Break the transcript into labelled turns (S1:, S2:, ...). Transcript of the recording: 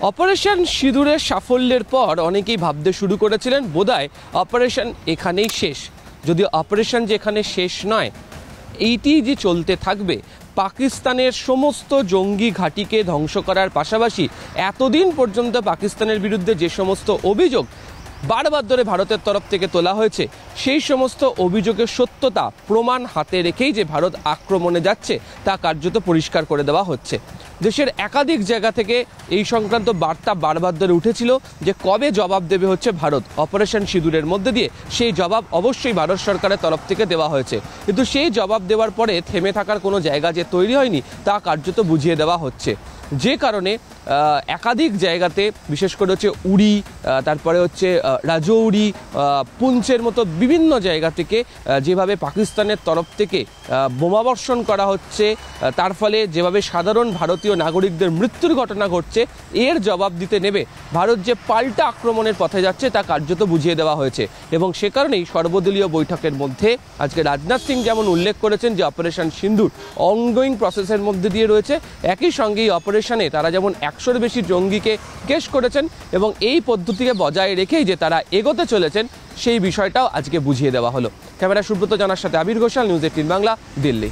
S1: Operation সিঁদুরের সাফল্যের পর অনেকেই ভাবতে শুরু করেছিলেন বোধহয় অপারেশন এখানেই শেষ। যদিও অপারেশন যে এখানে শেষ নয়, এইটি যে চলতে থাকবে। পাকিস্তানের সমস্ত জঙ্গি ঘাঁটিকে ধ্বংস করার পাশাপাশি এতদিন পর্যন্ত পাকিস্তানের বিরুদ্ধে যে সমস্ত অভিযোগ বারবার ধরে ভারতের তরফ থেকে তোলা হয়েছে, সেই সমস্ত অভিযোগের সত্যতা প্রমাণ হাতে রেখেই যে ভারত আক্রমণে যাচ্ছে তা কার্যত পরিষ্কার করে দেওয়া হচ্ছে। দেশের একাধিক জায়গা থেকে এই সংক্রান্ত বার্তা বারবার ধরে উঠেছিল যে কবে জবাব দেবে হচ্ছে ভারত অপারেশন সিঁদুরের মধ্যে দিয়ে। সেই জবাব অবশ্যই ভারত সরকারের তরফ থেকে দেওয়া হয়েছে, কিন্তু সেই জবাব দেওয়ার পরে থেমে থাকার কোনো জায়গা যে তৈরি হয়নি তা কার্যত বুঝিয়ে দেওয়া হচ্ছে। যে কারণে একাধিক জায়গাতে, বিশেষ করে হচ্ছে উড়ি, তারপরে হচ্ছে রাজৌরি, পুঞ্চের মতো বিভিন্ন জায়গা থেকে যেভাবে পাকিস্তানের তরফ থেকে বোমাবর্ষণ করা হচ্ছে, তার ফলে যেভাবে সাধারণ ভারতীয় নাগরিকদের মৃত্যুর ঘটনা ঘটছে, এর জবাব দিতে নেবে ভারত যে পাল্টা আক্রমণের পথে যাচ্ছে তা কার্যত বুঝিয়ে দেওয়া হয়েছে। এবং সে কারণেই সর্বদলীয় বৈঠকের মধ্যে আজকে রাজনাথ সিং যেমন উল্লেখ করেছেন যে অপারেশন সিঁদুর অনগোয়িং প্রসেসের মধ্যে দিয়ে রয়েছে, একই সঙ্গে এই অপারেশনে তারা যেমন 100-এর বেশি জঙ্গিকে কেস করেছেন এবং এই পদ্ধতিকে বজায় রেখেই যে তারা এগোতে চলেছেন, সেই বিষয়টাও আজকে বুঝিয়ে দেওয়া হলো। ক্যামেরা সুব্রত জানার সাথে আবির ঘোষাল, নিউজ 18 বাংলা, দিল্লি।